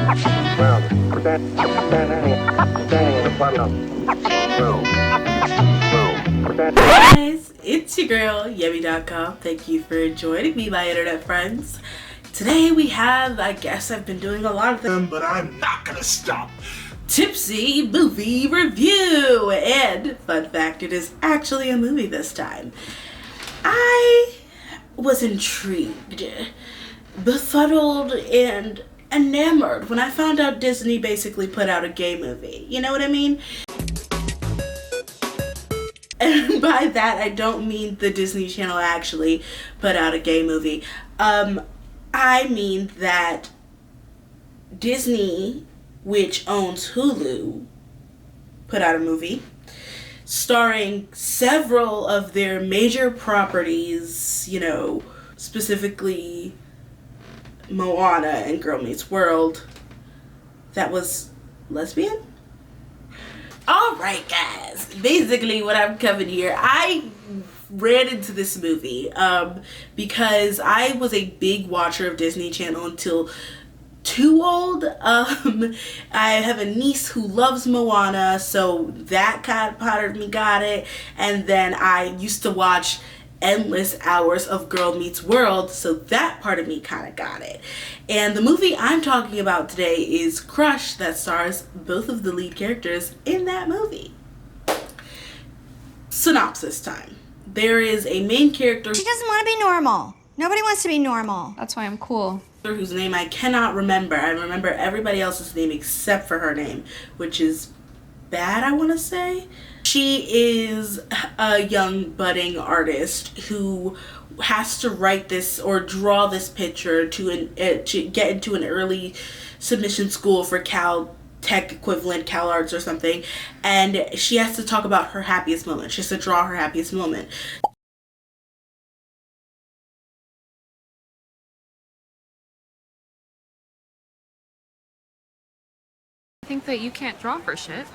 Well, standing in the front of Guys, it's your girl, Yummy.com. Thank you for joining me, my internet friends. Today we have, I guess I've been doing a lot of them, but I'm not gonna stop. Tipsy movie review. And fun fact, it is actually a movie this time. I was intrigued, befuddled, and enamored when I found out Disney basically put out a gay movie. You know what I mean? And by that, I don't mean the Disney Channel actually put out a gay movie. I mean that Disney, which owns Hulu, put out a movie starring several of their major properties, you know, specifically Moana and Girl Meets World, that was lesbian? Alright guys, basically what I'm covering here, I ran into this movie because I was a big watcher of Disney Channel until too old. I have a niece who loves Moana, so that kind of part of me got it. And then I used to watch endless hours of Girl Meets World, so that part of me kind of got it. And the movie I'm talking about today is Crush, that stars both of the lead characters in that movie. Synopsis time. There is a main character. She doesn't want to be normal. Nobody wants to be normal. That's why I'm cool. Whose name I cannot remember. I remember everybody else's name except for her name, which is Bad, I want to say. She is a young budding artist who has to write this or draw this picture to get into an early submission school for Cal Tech equivalent, Cal Arts or something, and she has to talk about her happiest moment. She has to draw her happiest moment. I think that you can't draw for shit,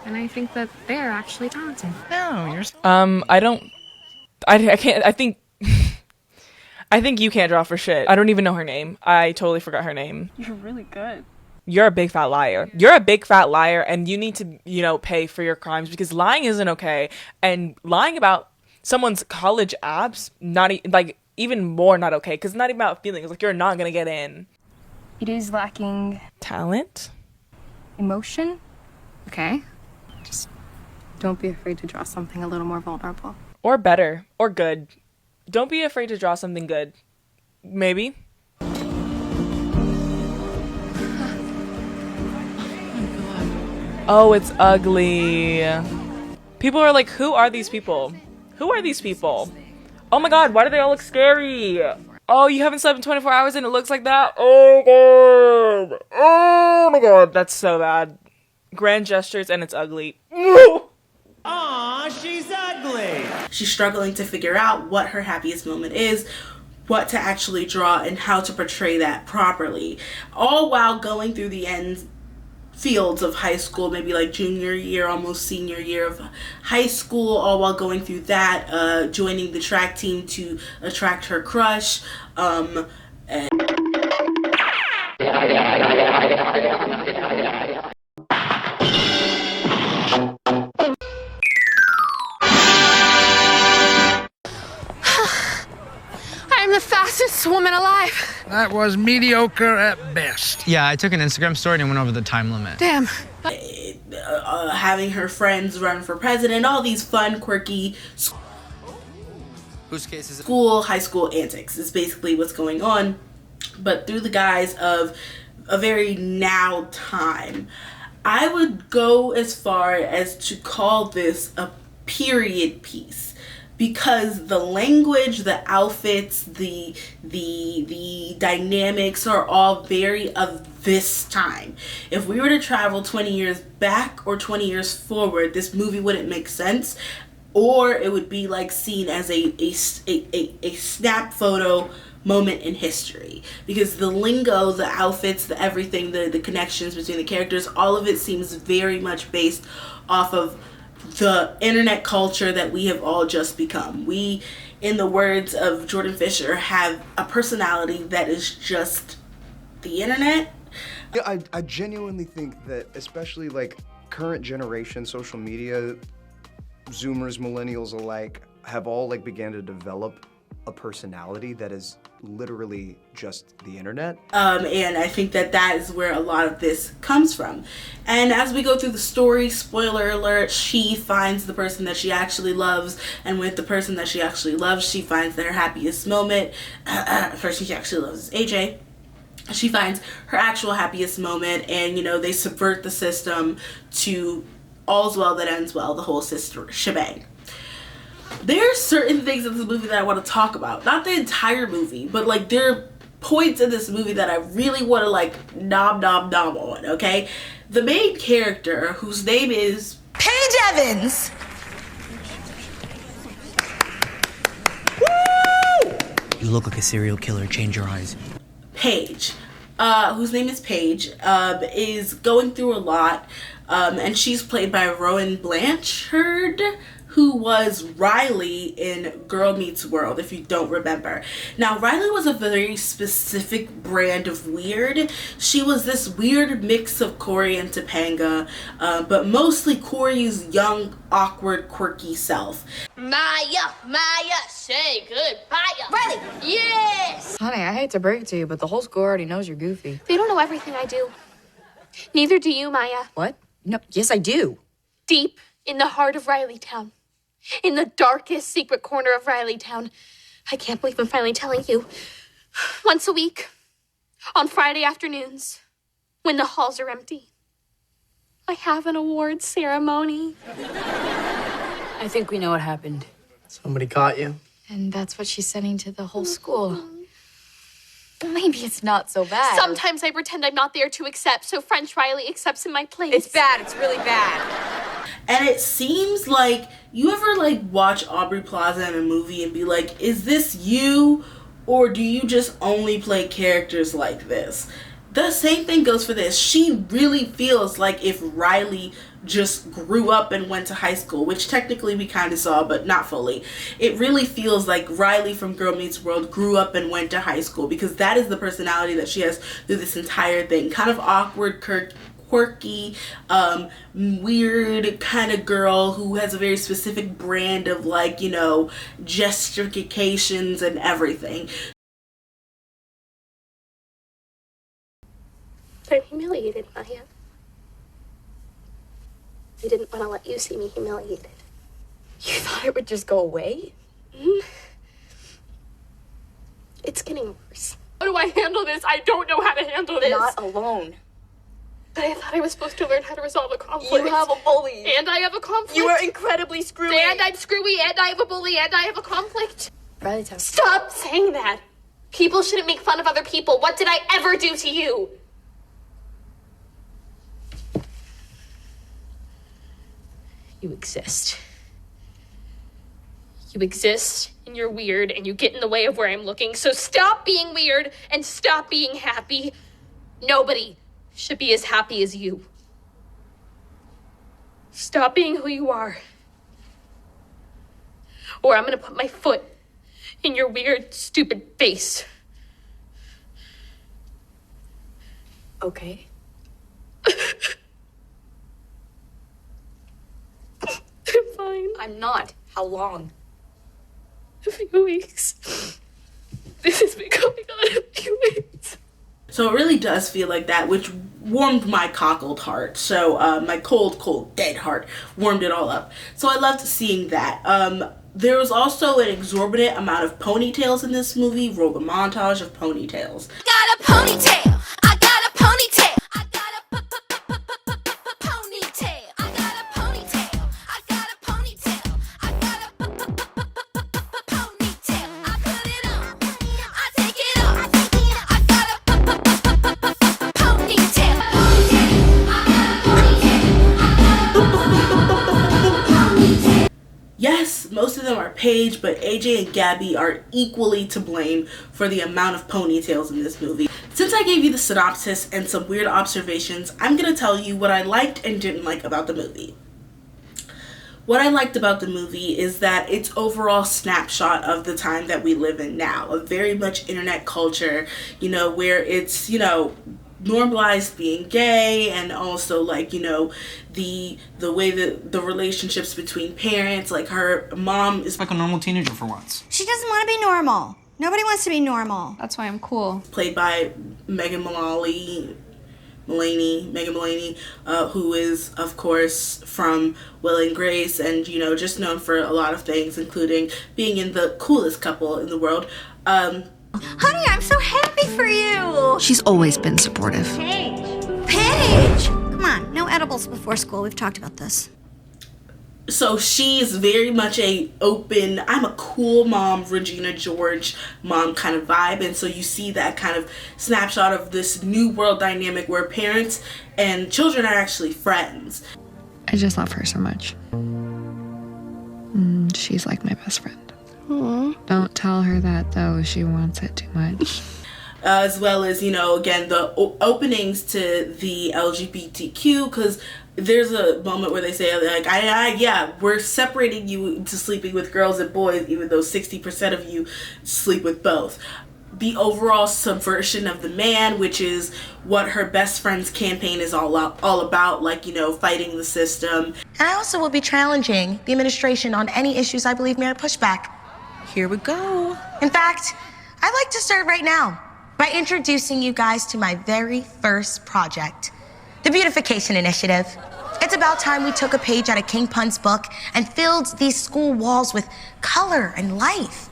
and I think that they're actually talented. No, you're. I can't. I think. I think you can't draw for shit. I don't even know her name. I totally forgot her name. You're really good. You're a big fat liar. You're a big fat liar, and you need to, you know, pay for your crimes because lying isn't okay. And lying about someone's college abs, like even more not okay. Because it's not even about feelings. Like you're not gonna get in. It is lacking Talent. emotion. Okay. Just don't be afraid to draw something a little more vulnerable. Or better. Or good. Don't be afraid to draw something good. Maybe. Oh, it's ugly. People are like, who are these people? Who are these people? Oh my god, why do they all look scary? Oh, you haven't slept in 24 hours and it looks like that? Oh god. Oh my god, that's so bad. Grand gestures and it's ugly. Aw, she's ugly. She's struggling to figure out what her happiest moment is, what to actually draw, and how to portray that properly. All while going through the end fields of high school, maybe like junior year, almost senior year of high school, all while going through that, joining the track team to attract her crush, I'm the fastest woman alive. That was mediocre at best. Yeah, I took an Instagram story and went over the time limit. Damn. having her friends run for president, all these fun, quirky Whose case is it? high school antics is basically what's going on, but through the guise of a very now time. I would go as far as to call this a period piece, because the language, the outfits, the dynamics are all very of this time. If we were to travel 20 years back or 20 years forward, this movie wouldn't make sense, or it would be like seen as a snap photo moment in history, because the lingo, the outfits, the everything, the connections between the characters, all of it seems very much based off of the internet culture that we have all just become. We, in the words of Jordan Fisher, have a personality that is just the internet. Yeah, I genuinely think that, especially like current generation social media, Zoomers, millennials alike, have all like began to develop a personality that is literally just the internet. And I think that that is where a lot of this comes from. And as we go through the story, spoiler alert, she finds the person that she actually loves, and with the person that she actually loves, she finds that her happiest moment, person she actually loves is AJ. She finds her actual happiest moment, and you know, they subvert the system to all's well that ends well, the whole shebang. There are certain things in this movie that I want to talk about. Not the entire movie, but like there are points in this movie that I really want to like nom on, okay? The main character, whose name is Paige Evans! You look like a serial killer. Change your eyes. Paige, whose name is Paige, is going through a lot, and she's played by Rowan Blanchard, who was Riley in Girl Meets World, if you don't remember. Now, Riley was a very specific brand of weird. She was this weird mix of Corey and Topanga, but mostly Corey's young, awkward, quirky self. Maya, say goodbye. Riley, yes! Honey, I hate to break it to you, but the whole school already knows you're goofy. They don't know everything I do. Neither do you, Maya. What? No, yes, I do. Deep in the heart of Riley Town. In the darkest secret corner of Riley Town. I can't believe I'm finally telling you. Once a week, on Friday afternoons, when the halls are empty, I have an awards ceremony. I think we know what happened. Somebody caught you. And that's what she's sending to the whole school. Maybe it's not so bad. Sometimes I pretend I'm not there to accept, so French Riley accepts in my place. It's bad. It's really bad. And it seems like, you ever like watch Aubrey Plaza in a movie and be like, is this you, or do you just only play characters like this? The same thing goes for this. She really feels like if Riley just grew up and went to high school, which technically we kind of saw, but not fully. It really feels like Riley from Girl Meets World grew up and went to high school, because that is the personality that she has through this entire thing. Kind of awkward, quirky, weird kind of girl who has a very specific brand of like, you know, gesticulations and everything. I'm humiliated, Maya. I didn't want to let you see me humiliated. You thought it would just go away? Mm-hmm. It's getting worse. How do I handle this? I don't know how to handle this. Not alone. But I thought I was supposed to learn how to resolve a conflict. You have a bully. And I have a conflict. You are incredibly screwy. And I'm screwy, and I have a bully, and I have a conflict. Riley Town. Stop saying that. People shouldn't make fun of other people. What did I ever do to you? You exist. You exist, and you're weird, and you get in the way of where I'm looking, so stop being weird, and stop being happy. Nobody should be as happy as you. Stop being who you are. Or I'm gonna put my foot in your weird, stupid face. Okay. I'm fine. I'm not. How long? A few weeks. This has been going on a few weeks. So it really does feel like that, which warmed my cockled heart. So my cold, dead heart warmed it all up. So I loved seeing that. There was also an exorbitant amount of ponytails in this movie. Roll the montage of ponytails. Got a ponytail. I got a ponytail. I got a ponytail. I got a ponytail. I got a ponytail. I got a ponytail. I put it on. I take it off. I got a ponytail. Yes, most of them are Paige, but AJ and Gabby are equally to blame for the amount of ponytails in this movie. Since I gave you the synopsis and some weird observations, I'm gonna tell you what I liked and didn't like about the movie. What I liked about the movie is that its overall snapshot of the time that we live in now, a very much internet culture, you know, where it's, you know, normalized being gay, and also like, you know, the way that the relationships between parents, like her mom is Like a normal teenager for once. She doesn't want to be normal. Nobody wants to be normal. That's why I'm cool. played by Megan Mullally. Megan Mullally, who is, of course, from Will and Grace, and, you know, just known for a lot of things, including being in The Coolest Couple in the World. Honey, I'm so happy for you. She's always been supportive. Paige! Come on, no edibles before school. We've talked about this. So she's very much a open, I'm a cool mom, Regina George mom kind of vibe. And so you see that kind of snapshot of this new world dynamic where parents and children are actually friends. I just love her so much. She's like my best friend. Aww. Don't tell her that, though. She wants it too much. As well as, you know, again, the openings to the LGBTQ, because there's a moment where they say, like, yeah, we're separating you into sleeping with girls and boys, even though 60% of you sleep with both. The overall subversion of the man, which is what her best friend's campaign is all about, like, you know, fighting the system. And I also will be challenging the administration on any issues I believe merit pushback. Here we go. In fact, I'd like to start right now by introducing you guys to my very first project, the Beautification Initiative. It's about time we took a page out of King Pun's book and filled these school walls with color and life.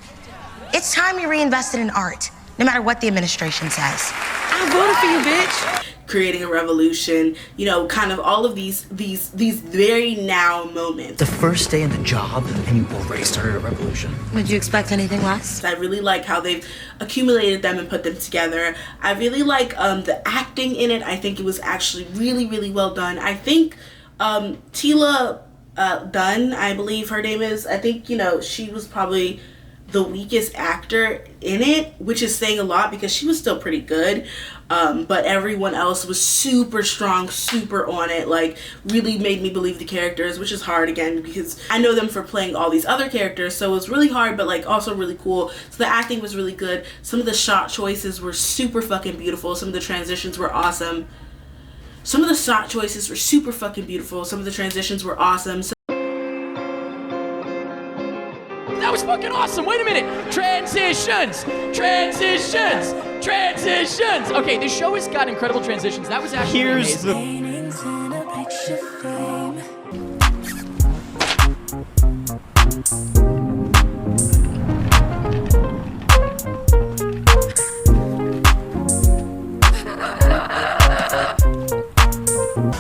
It's time we reinvested in art, no matter what the administration says. I voted for you, bitch. Creating a revolution, you know, kind of all of these very now moments. The first day in the job, and you already started a revolution. Would you expect anything less? I really like how they've accumulated them and put them together. I really like the acting in it. I think it was actually really, really well done. I think Tila Dunn, I believe her name is, I think, you know, she was probably the weakest actor in it, which is saying a lot because she was still pretty good. But everyone else was super strong, super on it, like really made me believe the characters, which is hard again because I know them for playing all these other characters, so it was really hard but like also really cool. So the acting was really good. Some of the shot choices were super fucking beautiful. Some of the transitions were awesome. Some of the shot choices were super fucking beautiful. Some of the transitions were awesome. That was fucking awesome. Wait a minute. Transitions. Okay, this show has got incredible transitions. That was actually amazing.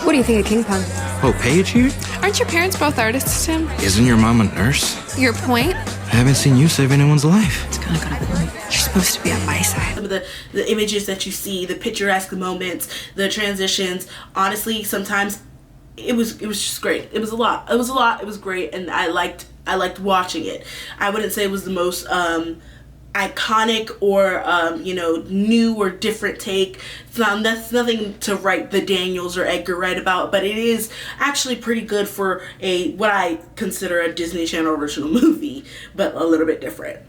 What do you think of King Pun? Oh, Paige here? Aren't your parents both artists, Tim? Isn't your mom a nurse? Your point? I haven't seen you save anyone's life. It's kind of got a point. You're supposed to be on my side. Some of the images that you see, the picturesque moments, the transitions, honestly, sometimes it was just great. It was a lot. It was great, and I liked watching it. I wouldn't say it was the most iconic or you know, new or different take. That's nothing to write the Daniels or Edgar Wright about, but it is actually pretty good for what I consider a Disney Channel original movie, but a little bit different.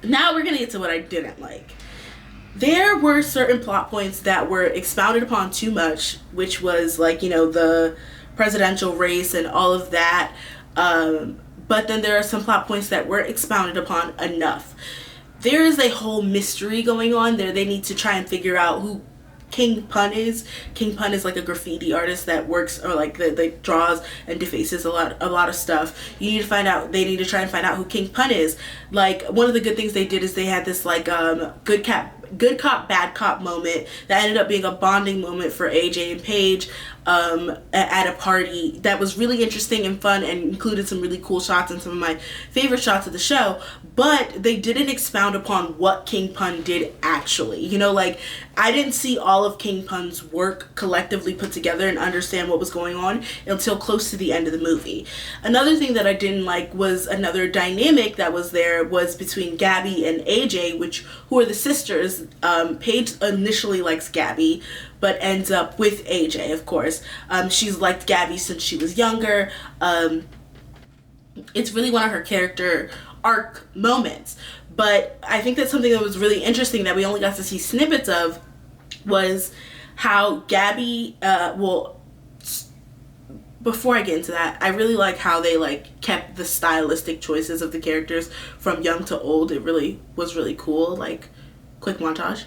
Now we're gonna get to what I didn't like. There were certain plot points that were expounded upon too much, which was like, you know, the presidential race and all of that. But then there are some plot points that were expounded upon enough. There is a whole mystery going on there. They need to try and figure out who King Pun is. King Pun is like a graffiti artist that works, or like that draws and defaces a lot of stuff. You need to find out. They need to try and find out who King Pun is. Like, one of the good things they did is they had this like good cop bad cop moment that ended up being a bonding moment for AJ and Paige at a party that was really interesting and fun and included some really cool shots and some of my favorite shots of the show. But they didn't expound upon what King Pun did actually. You know, like, I didn't see all of King Pun's work collectively put together and understand what was going on until close to the end of the movie. Another thing that I didn't like was another dynamic that was there was between Gabby and AJ, who are the sisters. Paige initially likes Gabby, but ends up with AJ, of course. She's liked Gabby since she was younger. It's really one of her character arc moments. But I think that something that was really interesting that we only got to see snippets of was how Gabby, before I get into that, I really like how they like kept the stylistic choices of the characters from young to old. It really was really cool. Like, quick montage.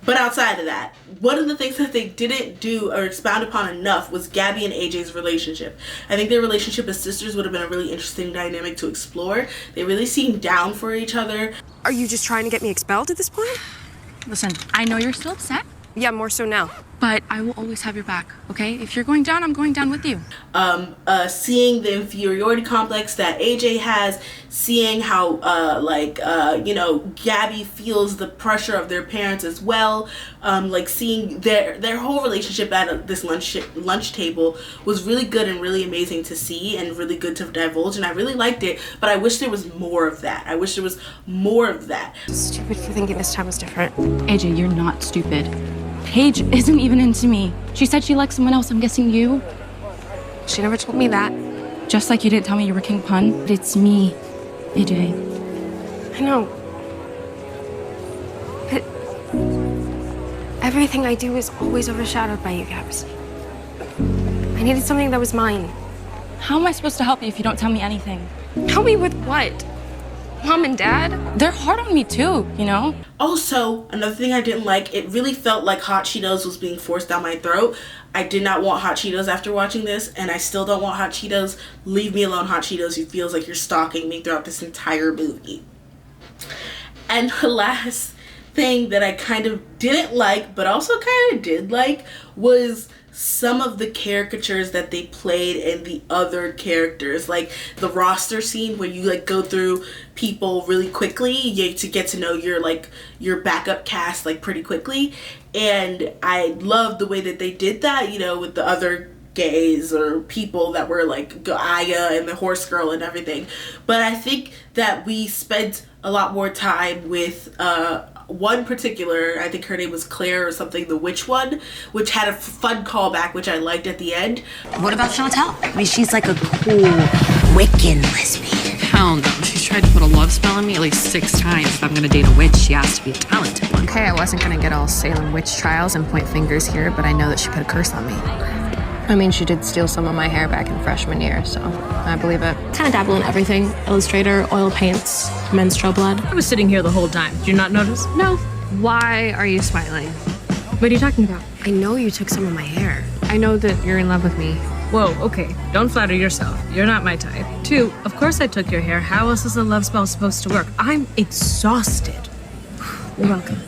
But outside of that, one of the things that they didn't do or expound upon enough was Gabby and AJ's relationship. I think their relationship as sisters would have been a really interesting dynamic to explore. They really seemed down for each other. Are you just trying to get me expelled at this point? Listen, I know you're still upset, Yeah, more so now. but I will always have your back, okay? If you're going down, I'm going down with you. Seeing the inferiority complex that AJ has, seeing how Gabby feels the pressure of their parents as well, like seeing their whole relationship at this lunch table was really good and really amazing to see and really good to divulge, and I really liked it, but I wish there was more of that. I wish there was more of that. Stupid for thinking this time was different. AJ, you're not stupid. Paige isn't even into me. She said she likes someone else. I'm guessing you. She never told me that. Just like you didn't tell me you were King Pun. But it's me, AJ. I know. But everything I do is always overshadowed by you, Gabs. I needed something that was mine. How am I supposed to help you if you don't tell me anything? Help me with what? Mom and Dad? They're hard on me too, you know? Also, another thing I didn't like, it really felt like Hot Cheetos was being forced down my throat. I did not want Hot Cheetos after watching this, and I still don't want Hot Cheetos. Leave me alone, Hot Cheetos. It feels like you're stalking me throughout this entire movie. And the last thing that I kind of didn't like, but also kind of did like, was some of the caricatures that they played in the other characters, like the roster scene where you like go through people really quickly to get to know your backup cast like pretty quickly, and I loved the way that they did that, you know, with the other gays or people that were like Aya and the horse girl and everything. But I think that we spent a lot more time with one particular, I think her name was Claire or something, the witch one, which had a fun callback, which I liked at the end. What about Chantal? I mean, she's like a cool Wiccan lesbian. Hell no. She's tried to put a love spell on me at least 6 times. If I'm gonna date a witch, she has to be a talented one. Okay, I wasn't gonna get all Salem witch trials and point fingers here, but I know that she put a curse on me. I mean, she did steal some of my hair back in freshman year, so I believe it. Kind of dabble in everything. Illustrator, oil paints, menstrual blood. I was sitting here the whole time. Did you not notice? No. Why are you smiling? What are you talking about? I know you took some of my hair. I know that you're in love with me. Whoa, okay. Don't flatter yourself. You're not my type. 2, of course I took your hair. How else is a love spell supposed to work? I'm exhausted. You're welcome.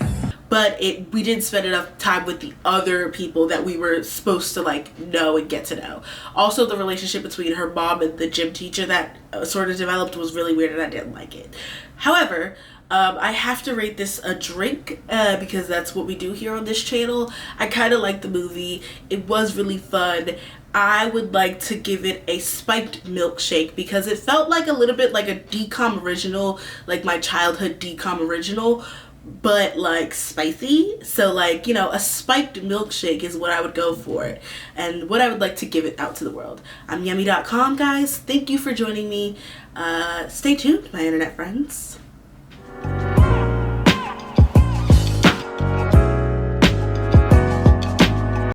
But we didn't spend enough time with the other people that we were supposed to like know and get to know. Also, the relationship between her mom and the gym teacher that sort of developed was really weird, and I didn't like it. However, I have to rate this a drink because that's what we do here on this channel. I kind of liked the movie. It was really fun. I would like to give it a spiked milkshake because it felt like a little bit like a DCOM original, like my childhood DCOM original, but like spicy. So like, you know, a spiked milkshake is what I would go for and what I would like to give it out to the world. I'm yummy.com, guys. Thank you for joining me. Stay tuned, my internet friends.